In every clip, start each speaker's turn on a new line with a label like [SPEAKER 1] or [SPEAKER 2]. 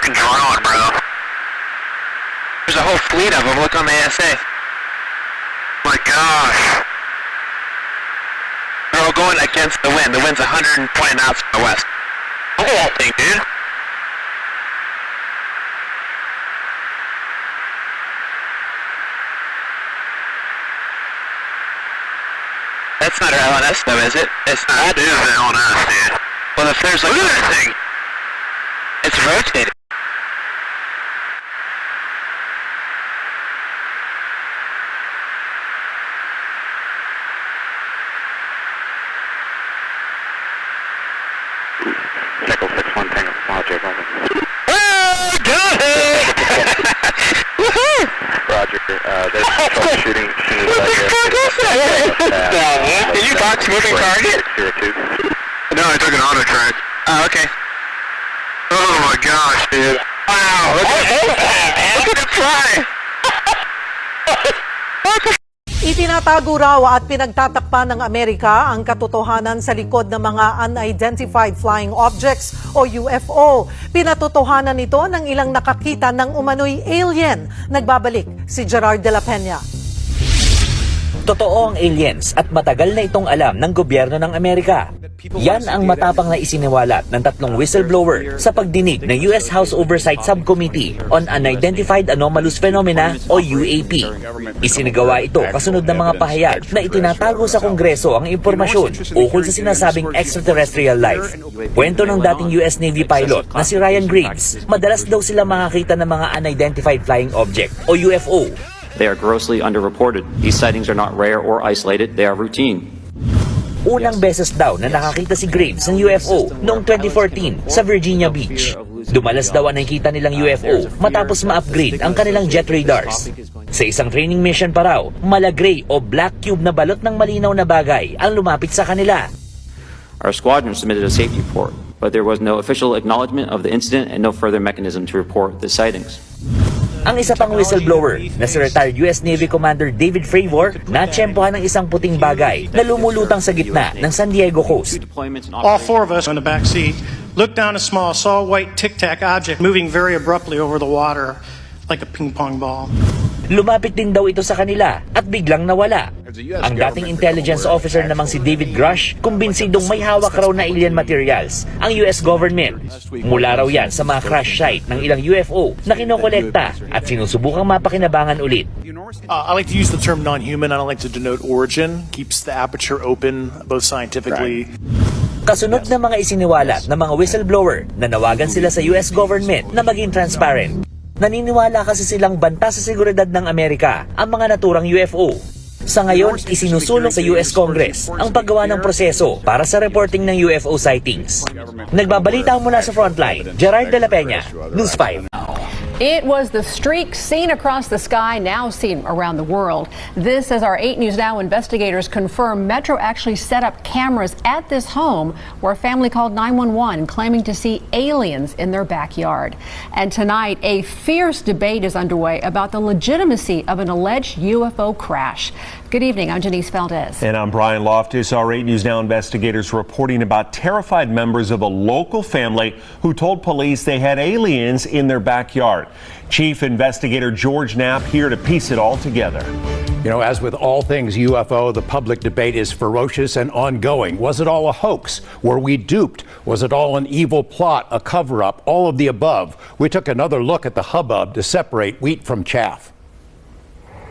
[SPEAKER 1] fucking drone, bro. There's a whole fleet of them. Look on the ASA. My gosh. They're all going against the wind. The wind's 120 knots from the west. Look at that thing, dude. That's not our LNS though, is it? It's not. That is the LNS, dude. Well, if there's like... Look at that thing! It's rotating. Echo 6-1 Tango Project, over. Oh, got it! Woohoo! Roger, there's troubleshooting. What the fuck is that? Did you box moving target? No, I took an auto track. Oh, okay. Oh my gosh, dude. Wow, look at it fly!
[SPEAKER 2] Itinatago raw at pinagtatakpan ng Amerika ang katotohanan sa likod ng mga unidentified flying objects o UFO. Pinatotohanan nito ng ilang nakakita ng umano'y alien. Nagbabalik si Gerard de la Peña.
[SPEAKER 3] Totoo ang aliens at matagal na itong alam ng gobyerno ng Amerika. Yan ang matapang na isiniwalat ng 3 whistleblower sa pagdinig ng US House Oversight Subcommittee on Unidentified Anomalous Phenomena o UAP. Isinagawa ito kasunod ng mga pahayag na itinatago sa Kongreso ang impormasyon ukol sa sinasabing extraterrestrial life. Kwento ng dating US Navy pilot na si Ryan Graves, madalas daw sila makakita ng mga unidentified flying object o UFO.
[SPEAKER 4] They are grossly underreported. These sightings are not rare or isolated, they are routine.
[SPEAKER 3] Unang beses daw na nakakita si Graves ng UFO noong 2014 sa Virginia Beach. Dumalas daw ang nakikita nilang UFO matapos ma-upgrade ang kanilang jet radars. Sa isang training mission pa raw, mala gray o black cube na balot ng malinaw na bagay ang lumapit sa kanila.
[SPEAKER 4] Our squadron submitted a safety report, but there was no official acknowledgement of the incident and no further mechanism to report the sightings.
[SPEAKER 3] Ang isa pang whistleblower na si retired US Navy Commander David Fravor natsyempohan ng isang puting bagay na lumulutang sa gitna ng San Diego coast.
[SPEAKER 5] All 4 of us in the back seat looked down a small, saw a white tic-tac object moving very abruptly over the water like a ping-pong ball.
[SPEAKER 3] Lumapit din daw ito sa kanila at biglang nawala. Ang dating intelligence officer namang si David Grusch, kumbinsidong may hawak raw na alien materials ang US government. Mula raw yan sa mga crash site ng ilang UFO na kinokolekta at sinusubukang mapakinabangan ulit.
[SPEAKER 6] I like to use the term non-human. I don't like to denote origin. Keeps the aperture open, both scientifically.
[SPEAKER 3] Kasunod ng mga isiniwalat ng mga whistleblower na nawagan sila sa US government na maging transparent. Naniniwala kasi silang banta sa seguridad ng Amerika ang mga naturang UFO. Sa ngayon, isinusulong sa US Congress ang paggawa ng proseso para sa reporting ng UFO sightings. Nagbabalita mula sa frontline, Gerard de la Peña, News 5.
[SPEAKER 7] It was the streak seen across the sky, now seen around the world. This, as our 8 News Now investigators confirm Metro actually set up cameras at this home where a family called 911 claiming to see aliens in their backyard. And tonight, a fierce debate is underway about the legitimacy of an alleged UFO crash. Good evening, I'm Janice Valdez.
[SPEAKER 8] And I'm Brian Loftus. Our 8 News Now investigators reporting about terrified members of a local family who told police they had aliens in their backyard. Chief Investigator George Knapp here to piece it all together.
[SPEAKER 9] You know, as with all things UFO, the public debate is ferocious and ongoing. Was it all a hoax? Were we duped? Was it all an evil plot, a cover-up, all of the above? We took another look at the hubbub to separate wheat from chaff.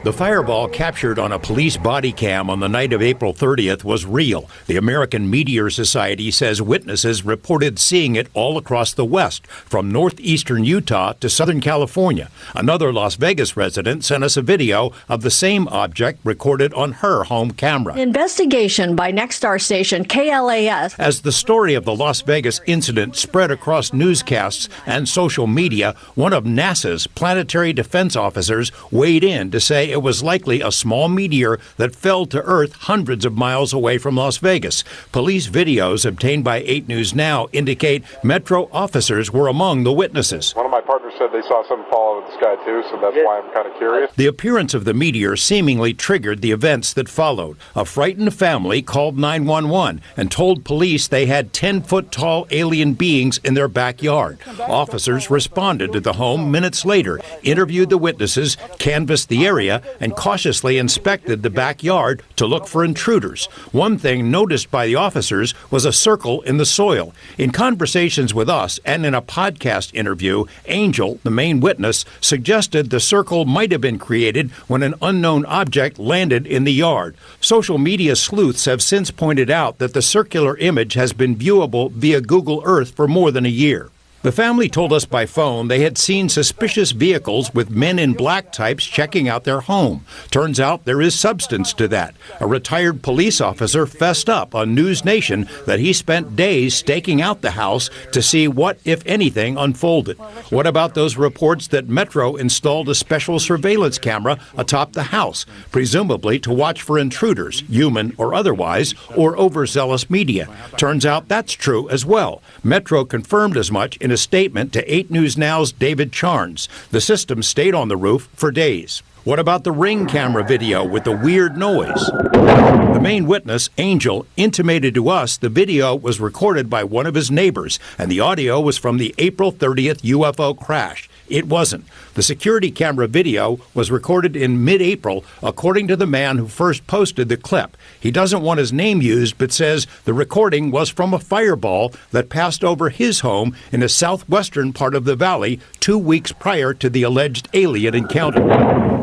[SPEAKER 9] The fireball captured on a police body cam on the night of April 30th was real. The American Meteor Society says witnesses reported seeing it all across the West, from northeastern Utah to Southern California. Another Las Vegas resident sent us a video of the same object recorded on her home camera.
[SPEAKER 10] Investigation by Nexstar station KLAS.
[SPEAKER 9] As the story of the Las Vegas incident spread across newscasts and social media, one of NASA's planetary defense officers weighed in to say it was likely a small meteor that fell to Earth hundreds of miles away from Las Vegas. Police videos obtained by 8 News Now indicate Metro officers were among the witnesses.
[SPEAKER 11] One of my partners said they saw something fall out of the sky too, so that's why I'm kind of curious.
[SPEAKER 9] The appearance of the meteor seemingly triggered the events that followed. A frightened family called 911 and told police they had 10-foot-tall alien beings in their backyard. Officers responded to the home minutes later, interviewed the witnesses, canvassed the area, and cautiously inspected the backyard to look for intruders. One thing noticed by the officers was a circle in the soil. In conversations with us and in a podcast interview, Angel, the main witness, suggested the circle might have been created when an unknown object landed in the yard. Social media sleuths have since pointed out that the circular image has been viewable via Google Earth for more than a year. The family told us by phone they had seen suspicious vehicles with men in black types checking out their home. Turns out there is substance to that. A retired police officer fessed up on News Nation that he spent days staking out the house to see what, if anything, unfolded. What about those reports that Metro installed a special surveillance camera atop the house, presumably to watch for intruders, human or otherwise, or overzealous media? Turns out that's true as well. Metro confirmed as much in a statement to 8 News Now's David Charnes. The system stayed on the roof for days. What about the Ring camera video with the weird noise? The main witness, Angel, intimated to us the video was recorded by one of his neighbors, and the audio was from the April 30th UFO crash. It wasn't. The security camera video was recorded in mid-April, according to the man who first posted the clip. He doesn't want his name used, but says the recording was from a fireball that passed over his home in the southwestern part of the valley 2 weeks prior to the alleged alien encounter.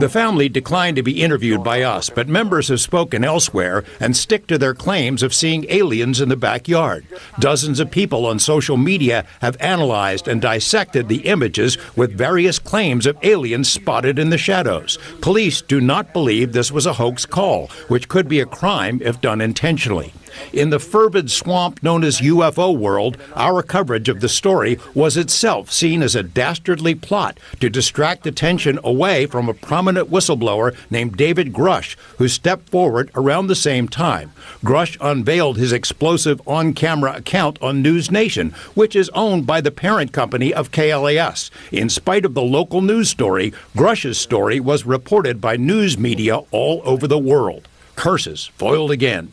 [SPEAKER 9] The family declined to be interviewed by us, but members have spoken elsewhere and stick to their claims of seeing aliens in the backyard. Dozens of people on social media have analyzed and dissected the images with various claims of aliens spotted in the shadows. Police do not believe this was a hoax call, which could be a crime if done intentionally. In the fervid swamp known as UFO world, our coverage of the story was itself seen as a dastardly plot to distract attention away from a prominent whistleblower named David Grusch, who stepped forward around the same time. Grusch unveiled his explosive on-camera account on News Nation, which is owned by the parent company of KLAS. In spite of the local news story, Grusch's story was reported by news media all over the world. Curses foiled again.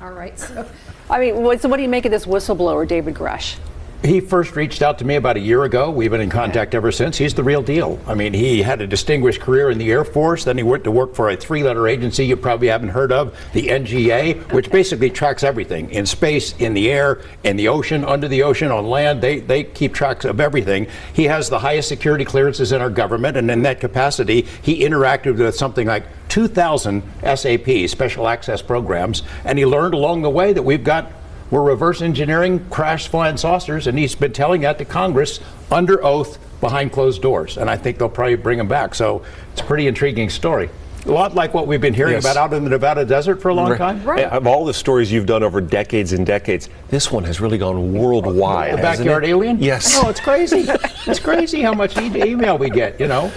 [SPEAKER 7] All right. So, I mean, what do you make of this whistleblower, David Grusch?
[SPEAKER 9] He first reached out to me about a year ago. We've been in contact ever since. He's the real deal. I mean, he had a distinguished career in the Air Force. Then he went to work for a 3-letter agency you probably haven't heard of, the NGA, which basically tracks everything in space, in the air, in the ocean, under the ocean, on land. They keep track of everything. He has the highest security clearances in our government, and in that capacity, he interacted with something like 2,000 SAP, special access programs, and he learned along the way that we're reverse engineering crash flying saucers, and he's been telling that to Congress under oath behind closed doors, and I think they'll probably bring him back. So it's a pretty intriguing story. A lot like what we've been hearing about out in the Nevada desert for a long time.
[SPEAKER 8] Right. Of all the stories you've done over decades and decades, this one has really gone worldwide.
[SPEAKER 9] The backyard alien?
[SPEAKER 8] Yes.
[SPEAKER 9] Oh, it's crazy. It's crazy how much email we get, you know.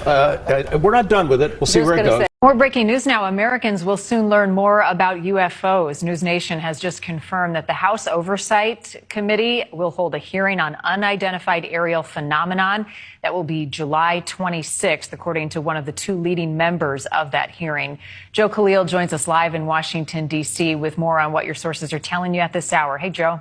[SPEAKER 9] We're not done with it. We'll see where it goes.
[SPEAKER 12] More breaking news now. Americans will soon learn more about UFOs. News Nation has just confirmed that the House Oversight Committee will hold a hearing on unidentified aerial phenomenon. That will be July 26th, according to one of the 2 leading members of that hearing. Joe Khalil joins us live in Washington, D.C. with more on what your sources are telling you at this hour. Hey, Joe.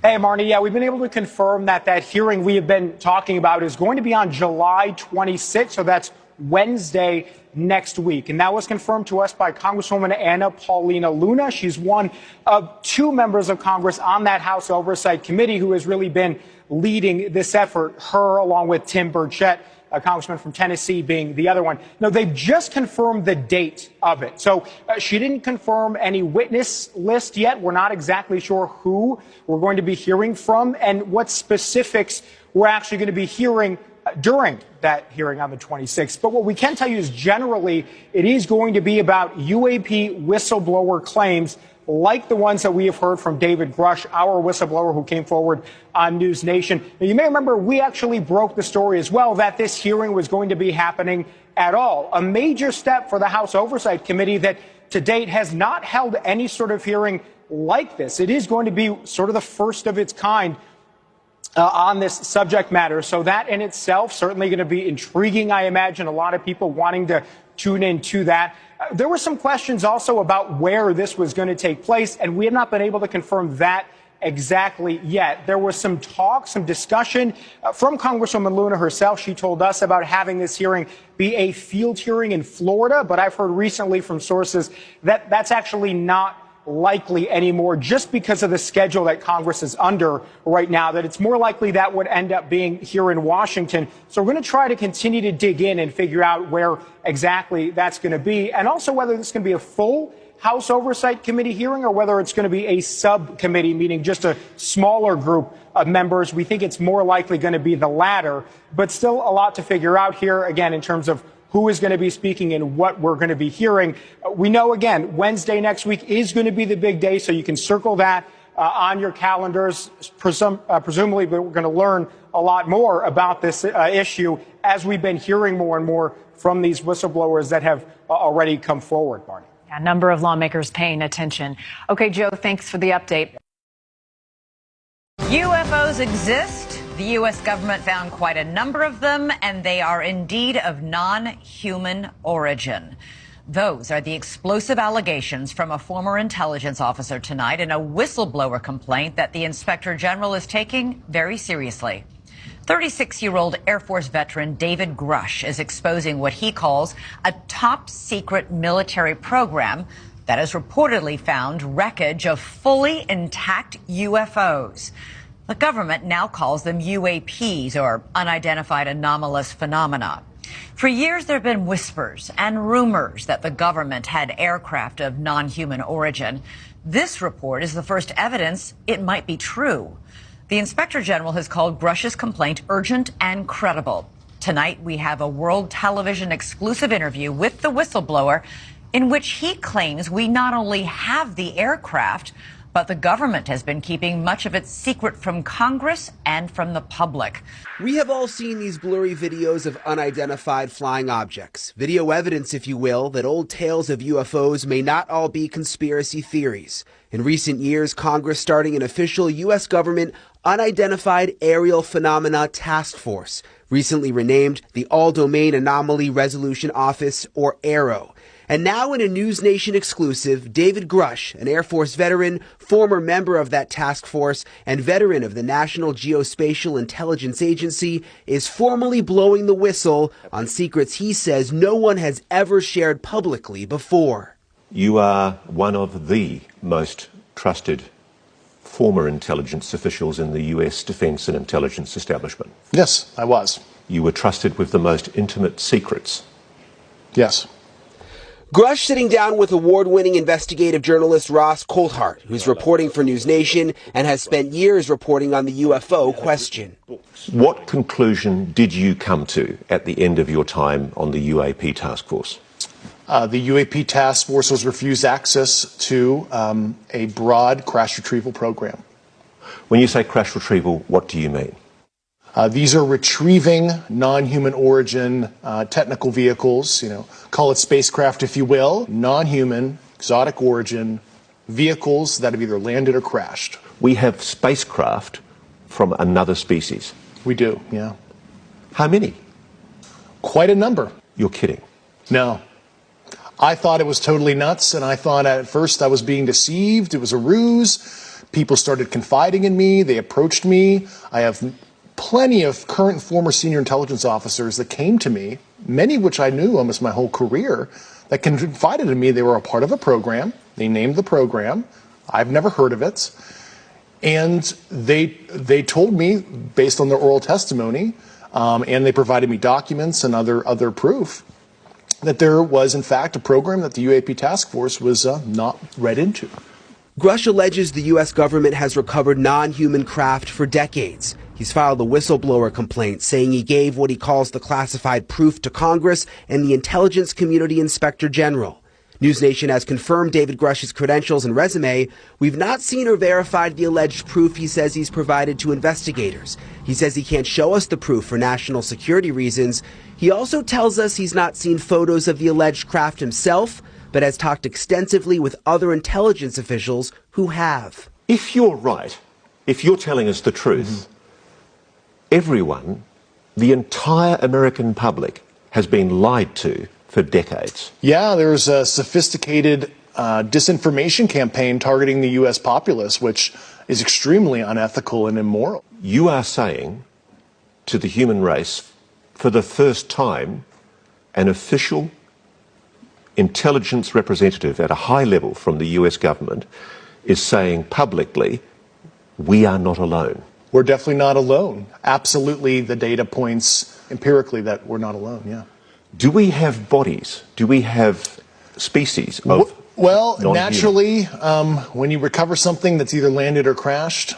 [SPEAKER 13] Hey, Marnie. Yeah, we've been able to confirm that hearing we have been talking about is going to be on July 26th. So that's Wednesday next week. And that was confirmed to us by Congresswoman Anna Paulina Luna. She's one of 2 members of Congress on that House Oversight Committee who has really been leading this effort, her along with Tim Burchett, a congressman from Tennessee, being the other one. No, they've just confirmed the date of it. So she didn't confirm any witness list yet. We're not exactly sure who we're going to be hearing from and what specifics we're actually going to be hearing during that hearing on the 26th. But what we can tell you is generally it is going to be about UAP whistleblower claims like the ones that we have heard from David Grusch, our whistleblower who came forward on News Nation. Now, you may remember we actually broke the story as well that this hearing was going to be happening at all. A major step for the House Oversight Committee that to date has not held any sort of hearing like this. It is going to be sort of the first of its kind on this subject matter. So that in itself certainly going to be intriguing, I imagine. A lot of people wanting to tune into that. There were some questions also about where this was going to take place, and we have not been able to confirm that exactly yet. There was some talk, some discussion from Congresswoman Luna herself. She told us about having this hearing be a field hearing in Florida, but I've heard recently from sources that that's actually not likely anymore, just because of the schedule that Congress is under right now, that it's more likely that would end up being here in Washington. So we're going to try to continue to dig in and figure out where exactly that's going to be, and also whether this is going to be a full House Oversight Committee hearing or whether it's going to be a subcommittee, meaning just a smaller group of members. We think it's more likely going to be the latter, but still a lot to figure out here, again, in terms of who is going to be speaking and what we're going to be hearing. We know, again, Wednesday next week is going to be the big day, so you can circle that on your calendars. Presumably, we're going to learn a lot more about this issue as we've been hearing more and more from these whistleblowers that have already come forward, Barney.
[SPEAKER 12] A number of lawmakers paying attention. Okay, Joe, thanks for the update.
[SPEAKER 14] UFOs exist. The U.S. government found quite a number of them, and they are indeed of non-human origin. Those are the explosive allegations from a former intelligence officer tonight in a whistleblower complaint that the Inspector General is taking very seriously. 36-year-old Air Force veteran David Grusch is exposing what he calls a top-secret military program that has reportedly found wreckage of fully intact UFOs. The government now calls them UAPs, or unidentified anomalous phenomena. For years, there have been whispers and rumors that the government had aircraft of non-human origin. This report is the first evidence it might be true. The Inspector General has called Grusch's complaint urgent and credible. Tonight, we have a World Television exclusive interview with the whistleblower in which he claims we not only have the aircraft, but the government has been keeping much of its secret from Congress and from the public.
[SPEAKER 15] We have all seen these blurry videos of unidentified flying objects. Video evidence, if you will, that old tales of UFOs may not all be conspiracy theories. In recent years, Congress starting an official U.S. government Unidentified Aerial Phenomena Task Force, recently renamed the All-Domain Anomaly Resolution Office, or AARO. And now in a News Nation exclusive, David Grusch, an Air Force veteran, former member of that task force, and veteran of the National Geospatial Intelligence Agency, is formally blowing the whistle on secrets he says no one has ever shared publicly before.
[SPEAKER 16] You are one of the most trusted former intelligence officials in the U.S. defense and intelligence establishment.
[SPEAKER 6] Yes, I was.
[SPEAKER 16] You were trusted with the most intimate secrets.
[SPEAKER 6] Yes.
[SPEAKER 15] Grusch sitting down with award-winning investigative journalist Ross Coulthart, who's reporting for News Nation and has spent years reporting on the UFO question.
[SPEAKER 16] What conclusion did you come to at the end of your time on the UAP task force?
[SPEAKER 6] The UAP task force was refused access to a broad crash retrieval program.
[SPEAKER 16] When you say crash retrieval, what do you mean?
[SPEAKER 6] These are retrieving non-human origin technical vehicles, call it spacecraft if you will, non-human, exotic origin vehicles that have either landed or crashed.
[SPEAKER 16] We have spacecraft from another species.
[SPEAKER 6] We do, yeah.
[SPEAKER 16] How many?
[SPEAKER 6] Quite a number.
[SPEAKER 16] You're kidding.
[SPEAKER 6] No. I thought it was totally nuts, and I thought at first I was being deceived. It was a ruse. People started confiding in me. They approached me. I have plenty of current and former senior intelligence officers that came to me, many of which I knew almost my whole career, that confided in me they were a part of a program. They named the program. I've never heard of it. And they told me, based on their oral testimony, and they provided me documents and other proof, that there was, in fact, a program that the UAP task force was not read into.
[SPEAKER 15] Grusch alleges the U.S. government has recovered non-human craft for decades. He's filed a whistleblower complaint saying he gave what he calls the classified proof to Congress and the intelligence community inspector general. News Nation has confirmed David Grusch's credentials and resume. We've not seen or verified the alleged proof he says he's provided to investigators. He says he can't show us the proof for national security reasons. He also tells us he's not seen photos of the alleged craft himself, but has talked extensively with other intelligence officials who have.
[SPEAKER 16] If you're right, if you're telling us the truth, everyone, the entire American public, has been lied to for decades.
[SPEAKER 6] Yeah, there's a sophisticated disinformation campaign targeting the U.S. populace, which is extremely unethical and immoral.
[SPEAKER 16] You are saying to the human race, for the first time, an official intelligence representative at a high level from the US government is saying publicly, we are not alone.
[SPEAKER 6] We're definitely not alone. Absolutely, the data points empirically that we're not alone, yeah.
[SPEAKER 16] Do we have bodies? Do we have species of
[SPEAKER 6] Well,
[SPEAKER 16] non-human?
[SPEAKER 6] naturally, when you recover something that's either landed or crashed,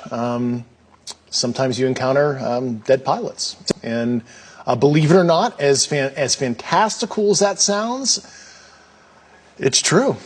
[SPEAKER 6] sometimes you encounter dead pilots. And believe it or not, as fantastical as that sounds, it's true.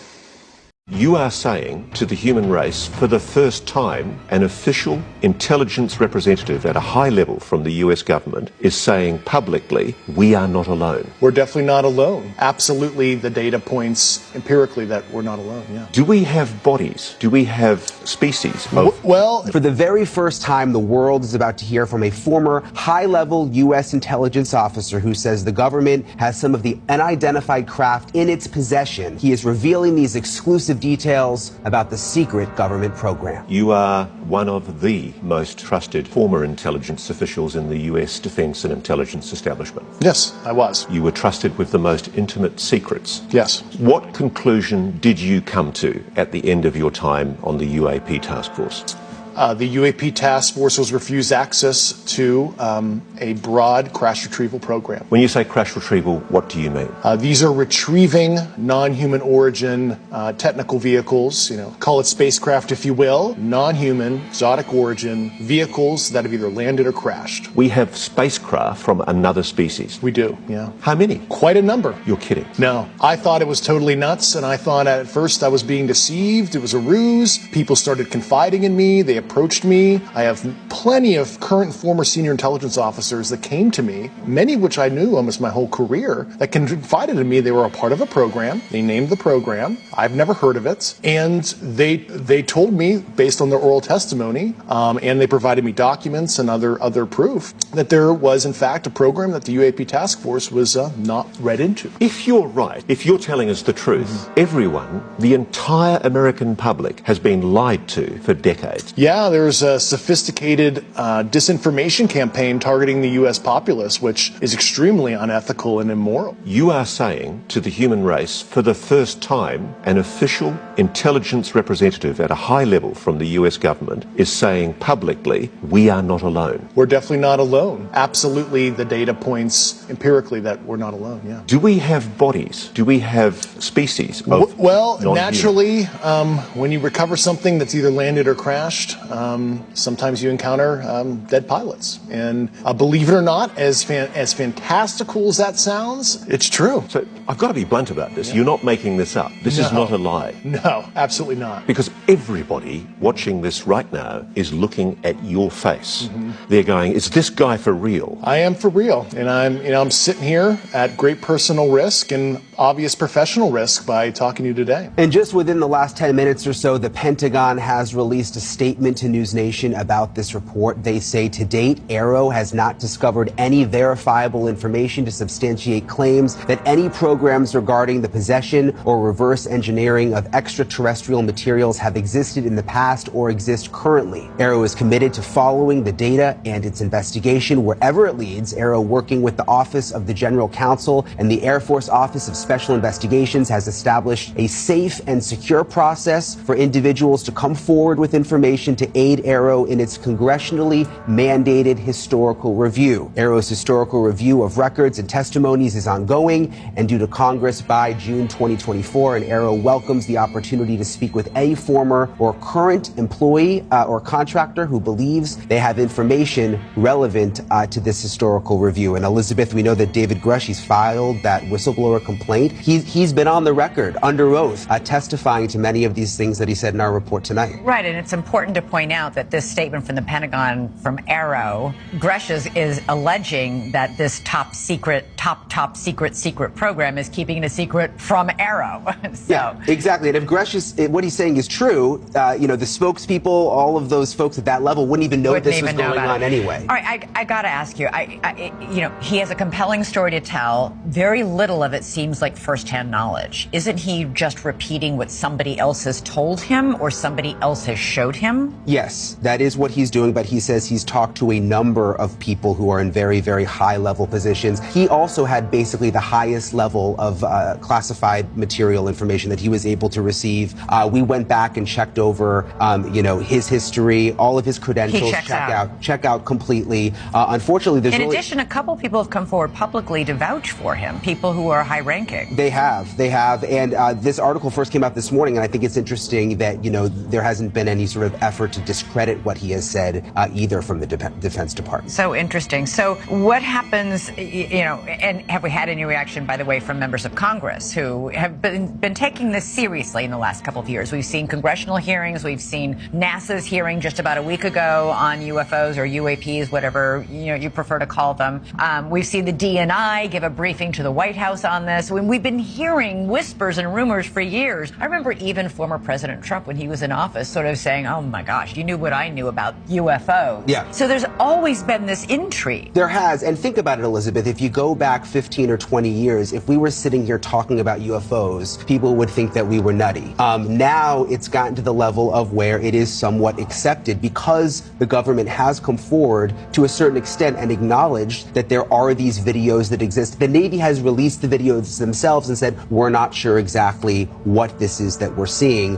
[SPEAKER 16] You are saying to the human race, for the first time, an official intelligence representative at a high level from the US government is saying publicly, we are not alone.
[SPEAKER 6] We're definitely not alone. Absolutely, the data points empirically that we're not alone, yeah.
[SPEAKER 16] Do we have bodies? Do we have species of...
[SPEAKER 6] Well,
[SPEAKER 15] for the very first time, the world is about to hear from a former high-level U.S. intelligence officer who says the government has some of the unidentified craft in its possession. He is revealing these exclusive details about the secret government program.
[SPEAKER 16] You are one of the most trusted former intelligence officials in the US defense and intelligence establishment.
[SPEAKER 6] Yes, I was.
[SPEAKER 16] You were trusted with the most intimate secrets.
[SPEAKER 6] Yes.
[SPEAKER 16] What conclusion did you come to at the end of your time on the UAP task force?
[SPEAKER 6] The UAP task force was refused access to a broad crash retrieval program.
[SPEAKER 16] When you say crash retrieval, what do you mean?
[SPEAKER 6] These are retrieving non-human origin technical vehicles, call it spacecraft if you will, non-human, exotic origin vehicles that have either landed or crashed.
[SPEAKER 16] We have spacecraft from another species.
[SPEAKER 6] We do, yeah.
[SPEAKER 16] How many?
[SPEAKER 6] Quite a number.
[SPEAKER 16] You're kidding.
[SPEAKER 6] No, I thought it was totally nuts, and I thought at first I was being deceived. It was a ruse. People started confiding in me. They approached me. I have plenty of current and former senior intelligence officers that came to me, many of which I knew almost my whole career, that confided in me they were a part of a program. They named the program. I've never heard of it. And they told me, based on their oral testimony, and they provided me documents and other proof, that there was, in fact, a program that the UAP task force was not read into.
[SPEAKER 16] If you're right, if you're telling us the truth, everyone, the entire American public, has been lied to for decades.
[SPEAKER 6] Yeah, there's a sophisticated disinformation campaign targeting the U.S. populace, which is extremely unethical and immoral.
[SPEAKER 16] You are saying to the human race, for the first time, an official intelligence representative at a high level from the US government is saying publicly, we are not alone.
[SPEAKER 6] We're definitely not alone. Absolutely, the data points empirically that we're not alone, yeah.
[SPEAKER 16] Do we have bodies? Do we have species of
[SPEAKER 6] Well,
[SPEAKER 16] non-human?
[SPEAKER 6] naturally, when you recover something that's either landed or crashed, sometimes you encounter dead pilots. And believe it or not, as fantastical as that sounds, it's true.
[SPEAKER 16] So I've got to be blunt about this. Yeah. You're not making this up. This is not a lie.
[SPEAKER 6] No, absolutely not.
[SPEAKER 16] Because everybody watching this right now is looking at your face. Mm-hmm. They're going, is this guy for real?
[SPEAKER 6] I am for real. And I'm sitting here at great personal risk and obvious professional risk by talking to you today.
[SPEAKER 15] And just within the last 10 minutes or so, the Pentagon has released a statement to News Nation about this report. They say to date, AARO has not discovered any verifiable information to substantiate claims that any programs regarding the possession or reverse engineering of extraterrestrial materials have existed in the past or exist currently. AARO is committed to following the data and its investigation wherever it leads. AARO, working with the Office of the General Counsel and the Air Force Office of Special Investigations, has established a safe and secure process for individuals to come forward with information to aid AARO in its congressionally mandated historical review. AARO's historical review of records and testimonies is ongoing and due to Congress by June 2024, and AARO welcomes the opportunity to speak with any former or current employee or contractor who believes they have information relevant to this historical review. And Elizabeth, we know that David Grusch, he's filed that whistleblower complaint complaint. He's been on the record under oath testifying to many of these things that he said in our report tonight.
[SPEAKER 14] Right, and it's important to point out that this statement from the Pentagon from Arrow, Grusch is alleging that this top secret program is keeping it a secret from Arrow. So.
[SPEAKER 15] Yeah, exactly. And if Grusch what he's saying is true, the spokespeople, all of those folks at that level wouldn't even know this was going on anyway.
[SPEAKER 14] All right, I got to ask you, he has a compelling story to tell. Very little of it seems like firsthand knowledge. Isn't he just repeating what somebody else has told him or somebody else has showed him?
[SPEAKER 15] Yes, that is what he's doing, but he says he's talked to a number of people who are in very, very high-level positions. He also had basically the highest level of classified material information that he was able to receive. We went back and checked over, his history, all of his credentials. Check out completely. Unfortunately, there's
[SPEAKER 14] in addition, a couple people have come forward publicly to vouch for him, people who are high-ranking.
[SPEAKER 15] They have, and this article first came out this morning, and I think it's interesting that, there hasn't been any sort of effort to discredit what he has said either from the Defense Department.
[SPEAKER 14] So interesting. So what happens, and have we had any reaction, by the way, from members of Congress who have been taking this seriously in the last couple of years? We've seen congressional hearings. We've seen NASA's hearing just about a week ago on UFOs or UAPs, whatever you prefer to call them. We've seen the DNI give a briefing to the White House on this. We've been hearing whispers and rumors for years. I remember even former President Trump, when he was in office, sort of saying, oh my gosh, you knew what I knew about UFOs.
[SPEAKER 15] Yeah.
[SPEAKER 14] So there's always been this intrigue.
[SPEAKER 15] There has. And think about it, Elizabeth. If you go back 15 or 20 years, if we were sitting here talking about UFOs, people would think that we were nutty. Now it's gotten to the level of where it is somewhat accepted because the government has come forward to a certain extent and acknowledged that there are these videos that exist. The Navy has released the videos themselves and said, we're not sure exactly what this is that we're seeing.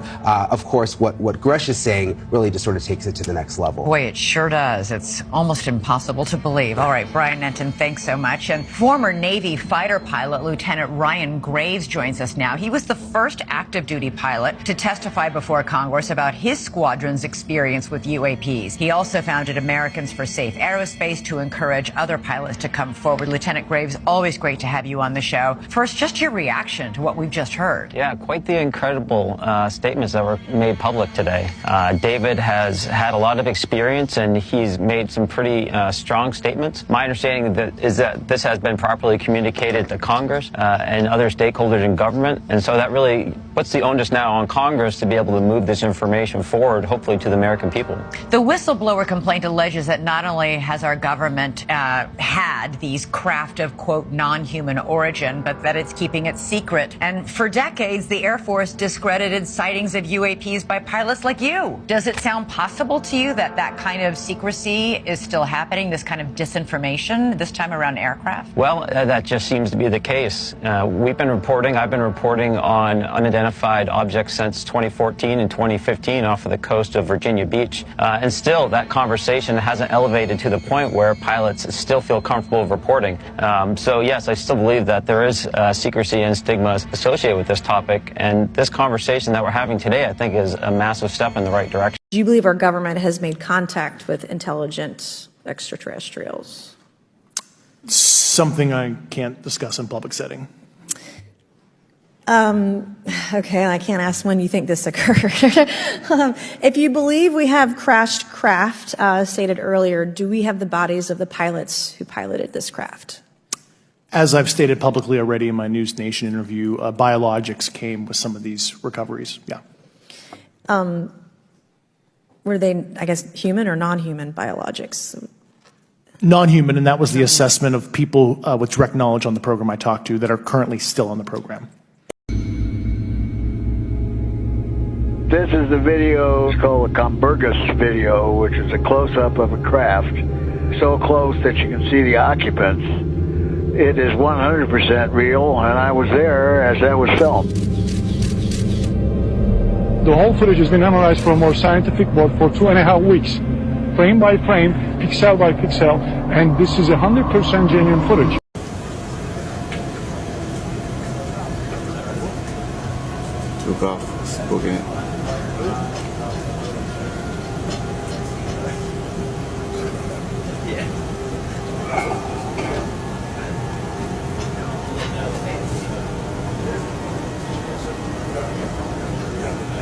[SPEAKER 15] Of course, what Grusch is saying really just sort of takes it to the next level.
[SPEAKER 14] Boy, it sure does. It's almost impossible to believe. All right, Brian Nenton, thanks so much. And former Navy fighter pilot Lieutenant Ryan Graves joins us now. He was the first active duty pilot to testify before Congress about his squadron's experience with UAPs. He also founded Americans for Safe Aerospace to encourage other pilots to come forward. Lieutenant Graves, always great to have you on the show. First, just your reaction to what we've just heard.
[SPEAKER 17] Yeah, quite the incredible statements that were made public today. David has had a lot of experience and he's made some pretty strong statements. My understanding is that this has been properly communicated to Congress and other stakeholders in government, and so that really puts the onus now on Congress to be able to move this information forward, hopefully to the American people.
[SPEAKER 14] The whistleblower complaint alleges that not only has our government had these craft of, quote, non-human origin, but that it's keeping it secret. And for decades, the Air Force discredited sightings of UAPs by pilots like you. Does it sound possible to you that that kind of secrecy is still happening, this kind of disinformation, this time around aircraft?
[SPEAKER 17] Well, that just seems to be the case. I've been reporting on unidentified objects since 2014 and 2015 off of the coast of Virginia Beach. And still, that conversation hasn't elevated to the point where pilots still feel comfortable reporting. So yes, I still believe that there is secrecy and stigma associated with this topic. And this conversation that we're having today, I think, is a massive step in the right direction.
[SPEAKER 18] Do you believe our government has made contact with intelligent extraterrestrials?
[SPEAKER 6] Something I can't discuss in public setting.
[SPEAKER 18] Okay, I can't ask when you think this occurred. If you believe we have crashed craft, stated earlier, do we have the bodies of the pilots who piloted this craft?
[SPEAKER 6] As I've stated publicly already in my News Nation interview, biologics came with some of these recoveries, yeah.
[SPEAKER 18] Were they, I guess, human or non-human biologics?
[SPEAKER 6] Non-human, and that was the assessment of people with direct knowledge on the program I talked to that are currently still on the program.
[SPEAKER 19] This is the video called the Comburgus video, which is a close-up of a craft so close that you can see the occupants. It is 100% real, and I was there as that was filmed.
[SPEAKER 20] The whole footage has been analyzed for a more scientific board for 2.5 weeks, frame by frame, pixel by pixel, and this is 100% genuine footage.
[SPEAKER 21] Took off, spoken it.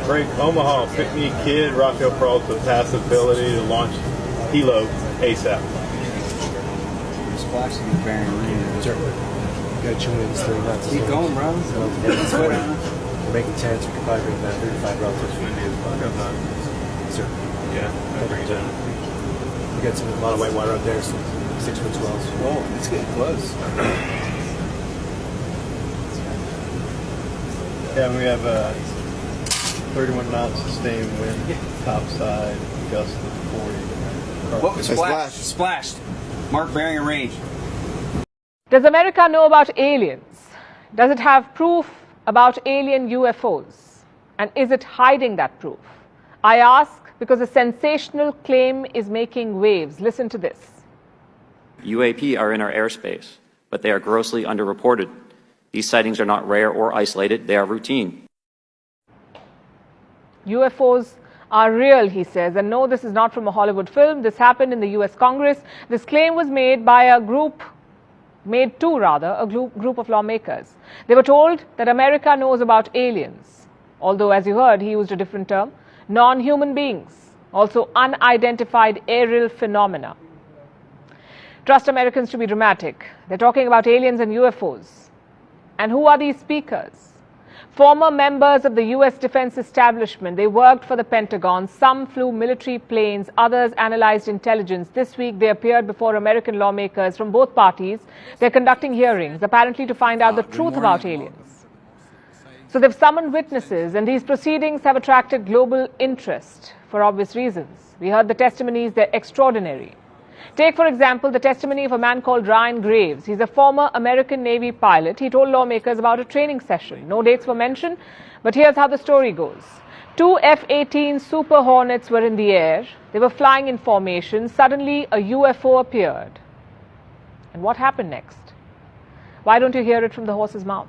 [SPEAKER 1] Break Omaha, pick me kid, Rockdale Peralta, passability to launch helo ASAP.
[SPEAKER 21] Splashing the bearing ring.
[SPEAKER 22] Sure. Got 2 minutes, 3 knots.
[SPEAKER 21] Keep going, bro.
[SPEAKER 22] We're making 10, so we can probably bring that 35 relative. Sir.
[SPEAKER 1] Yeah, I bring 10.
[SPEAKER 22] We got a lot of white water out there, so 6 foot swells.
[SPEAKER 21] Oh, it's getting close.
[SPEAKER 1] Yeah, we have 31 knots sustained wind, topside, gust of 40.
[SPEAKER 21] Whoa, splashed. Splashed. Mark bearing and range.
[SPEAKER 23] Does America know about aliens? Does it have proof about alien UFOs? And is it hiding that proof? I ask because a sensational claim is making waves. Listen to this.
[SPEAKER 4] UAP are in our airspace, but they are grossly underreported. These sightings are not rare or isolated, they are routine.
[SPEAKER 23] UFOs are real, he says, and no, this is not from a Hollywood film. This happened in the US Congress. This claim was made by a group of lawmakers. They were told that America knows about aliens, although, as you heard, he used a different term, non-human beings, also unidentified aerial phenomena. Trust Americans to be dramatic. They're talking about aliens and UFOs. And who are these speakers? Former members of the US defense establishment. They worked for the Pentagon. Some flew military planes. Others analyzed intelligence. This week, they appeared before American lawmakers from both parties. They're conducting hearings, apparently to find out the truth about aliens. So they've summoned witnesses, and these proceedings have attracted global interest for obvious reasons. We heard the testimonies. They're extraordinary. Take, for example, the testimony of a man called Ryan Graves. He's a former American Navy pilot. He told lawmakers about a training session. No dates were mentioned, but here's how the story goes. 2 F-18 Super Hornets were in the air. They were flying in formation. Suddenly, a UFO appeared. And what happened next? Why don't you hear it from the horse's mouth?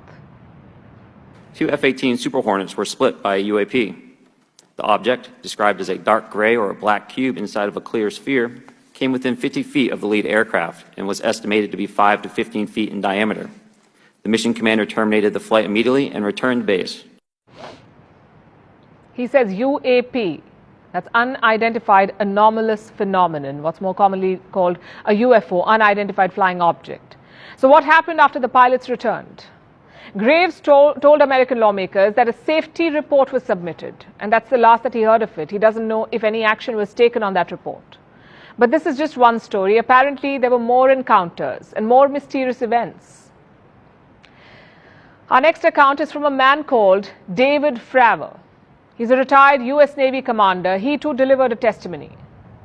[SPEAKER 4] 2 F-18 Super Hornets were split by a UAP. The object, described as a dark gray or a black cube inside of a clear sphere, came within 50 feet of the lead aircraft and was estimated to be 5 to 15 feet in diameter. The mission commander terminated the flight immediately and returned to base.
[SPEAKER 23] He says UAP, that's unidentified anomalous phenomenon, what's more commonly called a UFO, unidentified flying object. So what happened after the pilots returned? Graves told American lawmakers that a safety report was submitted, and that's the last that he heard of it. He doesn't know if any action was taken on that report. But this is just one story. Apparently, there were more encounters and more mysterious events. Our next account is from a man called David Fravor. He's a retired US Navy commander. He too delivered a testimony.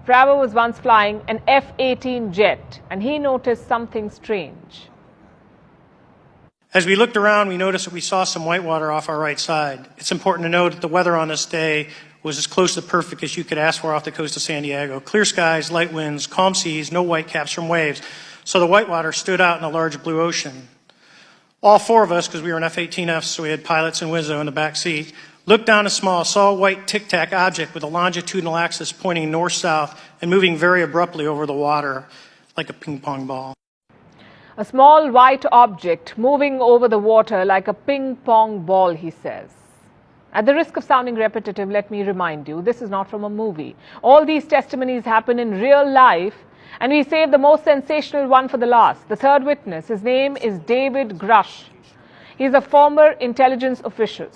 [SPEAKER 23] Fravor was once flying an F-18 jet, and he noticed something strange.
[SPEAKER 5] As we looked around, we noticed that we saw some whitewater off our right side. It's important to note that the weather on this day was as close to perfect as you could ask for off the coast of San Diego. Clear skies, light winds, calm seas, no whitecaps from waves. So the whitewater stood out in a large blue ocean. All 4 of us, because we were in F-18Fs, so we had pilots and Wizzo in the back seat, looked down saw a white tic-tac object with a longitudinal axis pointing north-south and moving very abruptly over the water like a ping-pong ball.
[SPEAKER 23] A small white object moving over the water like a ping-pong ball, he says. At the risk of sounding repetitive, let me remind you, this is not from a movie. All these testimonies happen in real life, and we save the most sensational one for the last. The third witness, his name is David Grusch. He's a former intelligence official.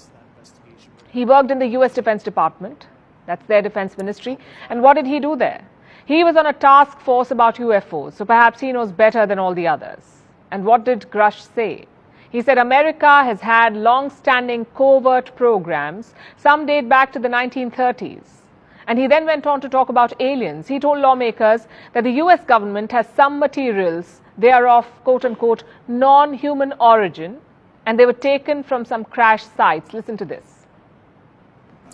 [SPEAKER 23] He worked in the US Defense Department, that's their defense ministry, and what did he do there? He was on a task force about UFOs, so perhaps he knows better than all the others. And what did Grusch say? He said America has had long-standing covert programs. Some date back to the 1930s. And he then went on to talk about aliens. He told lawmakers that the US government has some materials. They are of, quote-unquote, non-human origin, and they were taken from some crash sites. Listen to this.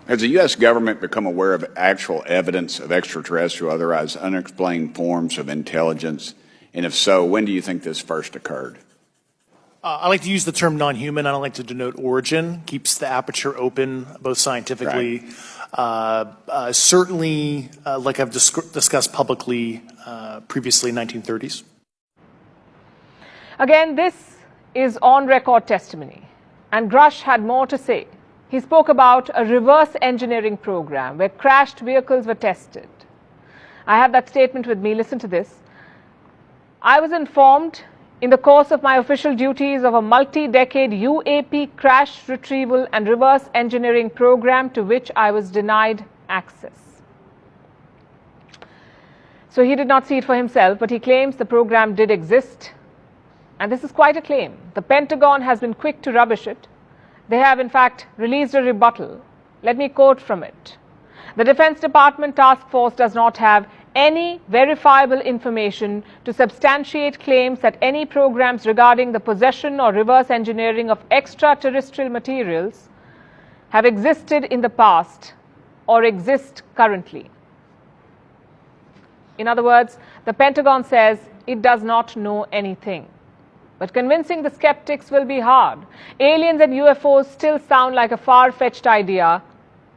[SPEAKER 24] Has the U.S. government become aware of actual evidence of extraterrestrial, otherwise unexplained forms of intelligence? And if so, when do you think this first occurred?
[SPEAKER 6] I like to use the term non-human. I don't like to denote origin. Keeps the aperture open, both scientifically. Right. Certainly, like I've discussed publicly previously, 1930s.
[SPEAKER 23] Again, this is on-record testimony. And Grusch had more to say. he spoke about a reverse engineering program where crashed vehicles were tested. I have that statement with me. Listen to this. I was informed in the course of my official duties of a multi-decade UAP crash retrieval and reverse engineering program to which I was denied access. So he did not see it for himself, but he claims the program did exist. And this is quite a claim. The Pentagon has been quick to rubbish it. They have, in fact, released a rebuttal. Let me quote from it. The Defense Department Task Force does not have any verifiable information to substantiate claims that any programs regarding the possession or reverse engineering of extraterrestrial materials have existed in the past or exist currently. In other words, the Pentagon says it does not know anything. But convincing the skeptics will be hard. Aliens and UFOs still sound like a far-fetched idea.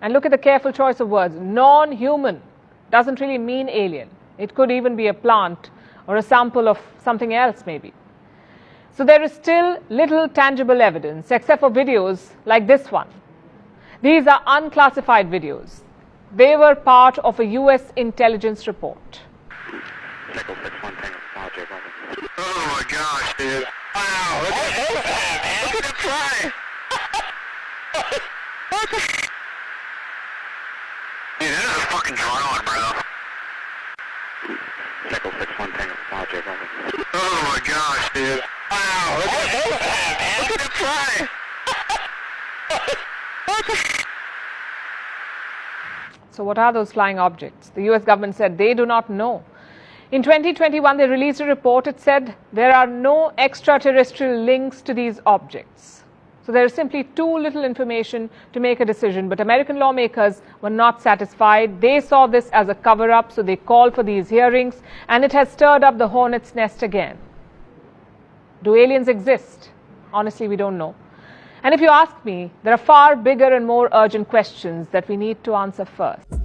[SPEAKER 23] And look at the careful choice of words. Non-human doesn't really mean alien. It could even be a plant or a sample of something else maybe. So there is still little tangible evidence except for videos like this one. These are unclassified videos. They were part of a US intelligence report.
[SPEAKER 2] Oh my gosh, dude. Wow, look at that, man. Look at it fly. Dude, that is a fucking drone, bro. Oh my gosh, dude. Wow, look at that, man. Look at it fly.
[SPEAKER 23] So what are those flying objects? The US government said they do not know. In 2021, they released a report. It said there are no extraterrestrial links to these objects. So there is simply too little information to make a decision. But American lawmakers were not satisfied. They saw this as a cover-up, so they called for these hearings, and it has stirred up the hornet's nest again. Do aliens exist? Honestly, we don't know. And if you ask me, there are far bigger and more urgent questions that we need to answer first.